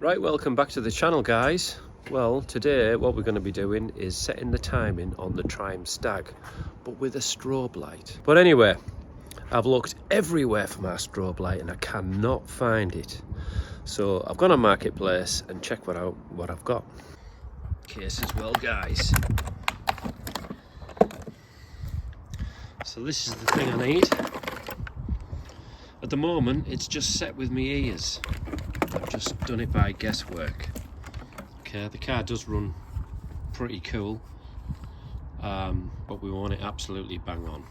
Right, welcome back to the channel, guys. Well, today what we're going to be doing is setting the timing on the Triumph Stag, but with a strobe light. But anyway, I've looked everywhere for my strobe light and I cannot find it. So I've gone on Marketplace and checked what I've got. Case as well, guys. So this is the thing I need. At the moment, it's just set with my ears. I've just done it by guesswork. Okay, the car does run pretty cool, but we want it absolutely bang on.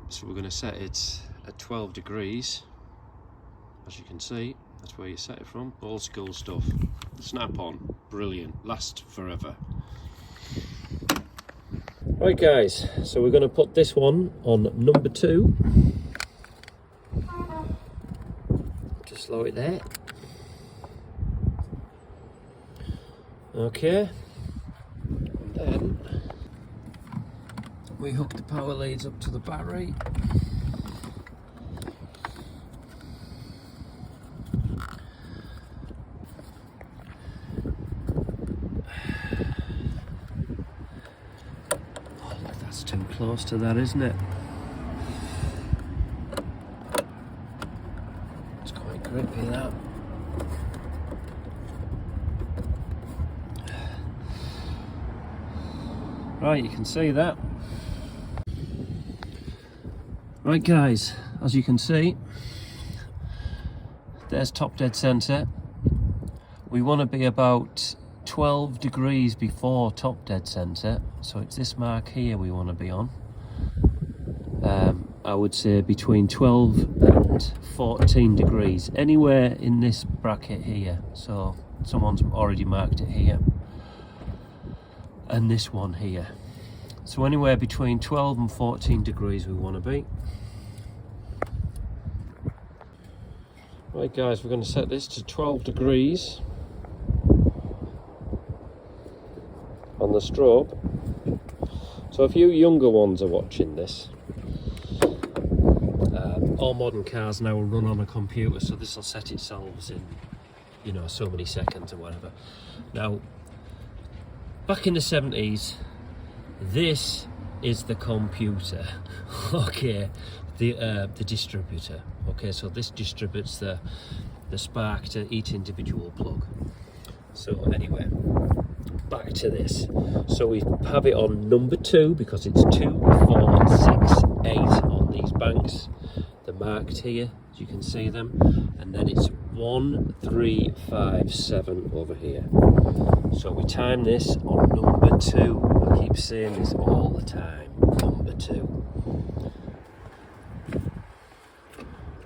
So we're going to set it at 12 degrees. As you can see, that's where you set it from. Old school stuff. Snap on, brilliant, lasts forever. Right guys, so we're going to put this one on number 2. Just slow it there. Okay, and then we hook the power leads up to the battery. Oh, that's too close to that, isn't it? It's quite grippy, that. Right, you can see that. Right guys, as you can see, there's top dead centre. We want to be about 12 degrees before top dead centre, so it's this mark here we want to be on. I would say between 12 and 14 degrees, anywhere in this bracket here. So someone's already marked it here. And this one here. So anywhere between 12 and 14 degrees we want to be. Right guys, we're going to set this to 12 degrees on the strobe. So if you younger ones are watching this, all modern cars now will run on a computer, so this will set itself in, you know, so many seconds or whatever. Now, back in the 70s, this is the computer, okay, the distributor, okay, so this distributes the spark to each individual plug. So anyway, back to this. So we have it on number 2 because it's 2, 4, 6, 8 on these banks. They're marked here, as you can see them, and then it's 1, 3, 5, 7 over here. So we time this on number 2. I keep saying this all the time, number 2.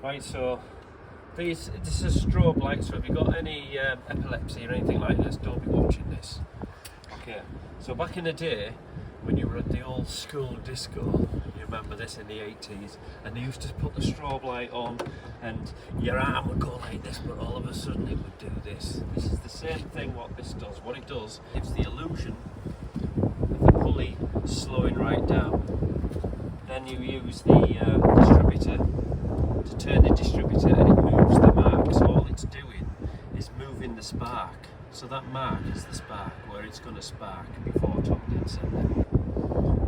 Right, so this is a strobe light, so if you've got any epilepsy or anything like this, don't be watching this. Okay, so back in the day, when you were at the old school disco, you remember this in the 80s, and they used to put the strobe light on and your arm would go like this, but all of a sudden it would do this. This is the same thing what this does. What it does, it's the illusion of the pulley slowing right down. Then you use the distributor to turn the distributor and it moves the mark. So all it's doing is moving the spark. So that mark is the spark, where it's going to spark before top dead centre.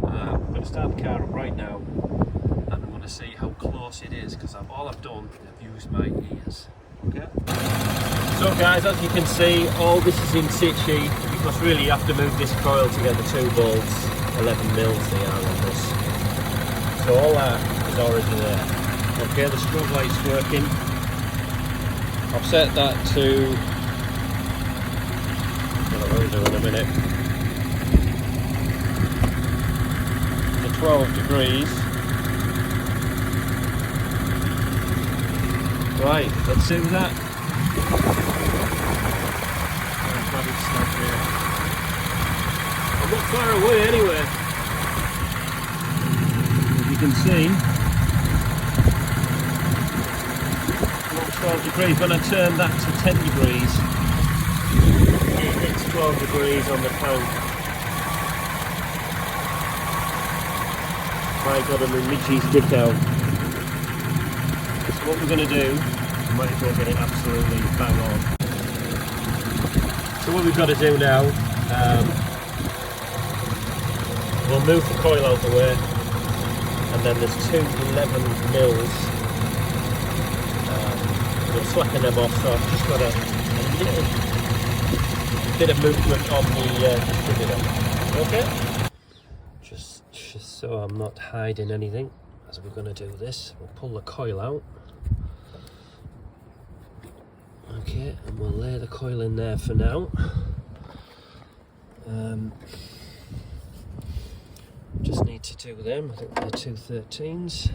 I'm going to start the car up right now and I'm going to see how close it is, because all I've done is I've used my ears. Okay. So guys, as you can see, all this is in situ, because really you have to move this coil to get the 2 bolts, 11 mils they are on this. So all that is already there. Okay, the strobe light's working. I've set that to, I'll do in a minute, to 12 degrees. Right, let's do that. I'm not far away anyway. As you can see, 12 degrees. When I turn that to 10 degrees, it hits 12 degrees on the tank. My God, I'm in Mitchie's dick out. So what we're going to do might as well get it absolutely bang on. So what we've got to do now, we'll move the coil out the way, and then there's two 11 mils. We'll slacken them off, so I've just got a little bit of movement on the distributor. Okay? Just so I'm not hiding anything as we're going to do this, we'll pull the coil out. Okay, and we'll lay the coil in there for now. Just need to do them, I think they're 213s.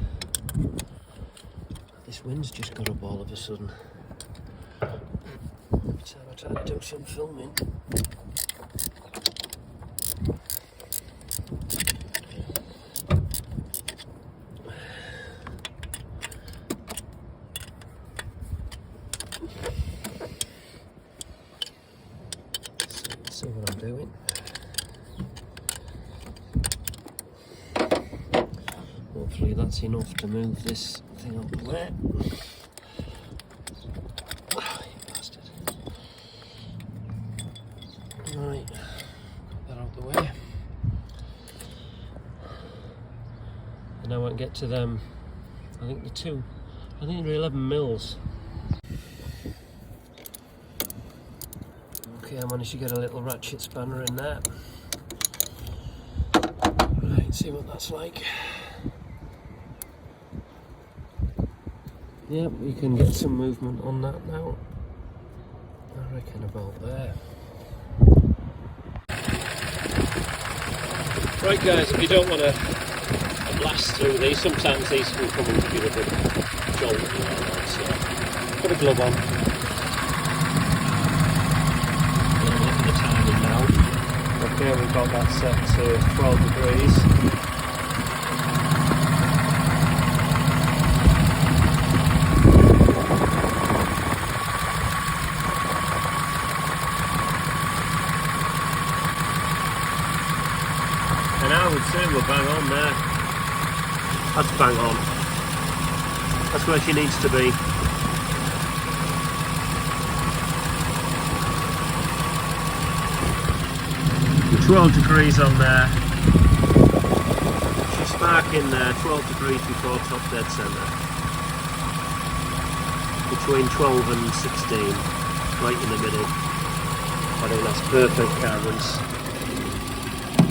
This wind's just got up all of a sudden. Every time I try to do some filming. See what I'm doing. Hopefully that's enough to move this thing out the way. Oh, you bastard. Right, got that out the way. And now I can get to them. I think they're 11 mils. Okay, I managed to get a little ratchet spanner in there. Right, see what that's like. Yep, we can get some movement on that now. I reckon about there. Right guys, if you don't want to blast through these, sometimes these can come and give you a bit of jolt, you know, so put a glove on. Look at the timing now. Okay, we've got that set to 12 degrees. And I would say we're bang on there. That's bang on. That's where she needs to be. We're 12 degrees on there. She's sparking there, 12 degrees before top dead centre. Between 12 and 16, right in the middle. I think that's perfect, Cameron's.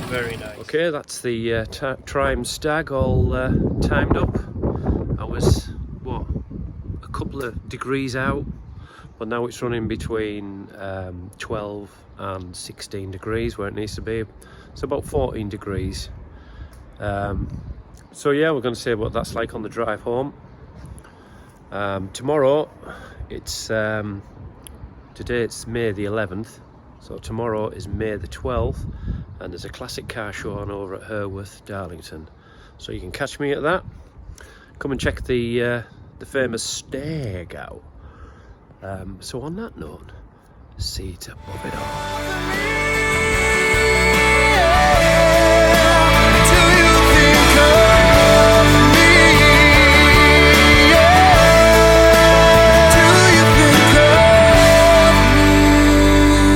Very nice. Okay, that's the Triumph Stag all timed up. I was, what, a couple of degrees out, but now it's running between 12 and 16 degrees where it needs to be. It's about 14 degrees. So yeah, we're going to see what that's like on the drive home. Tomorrow, it's today it's May the 11th, so tomorrow is May the 12th. And there's a classic car show on over at Herworth, Darlington. So you can catch me at that. Come and check the famous Stag out. So on that note, see you above it all.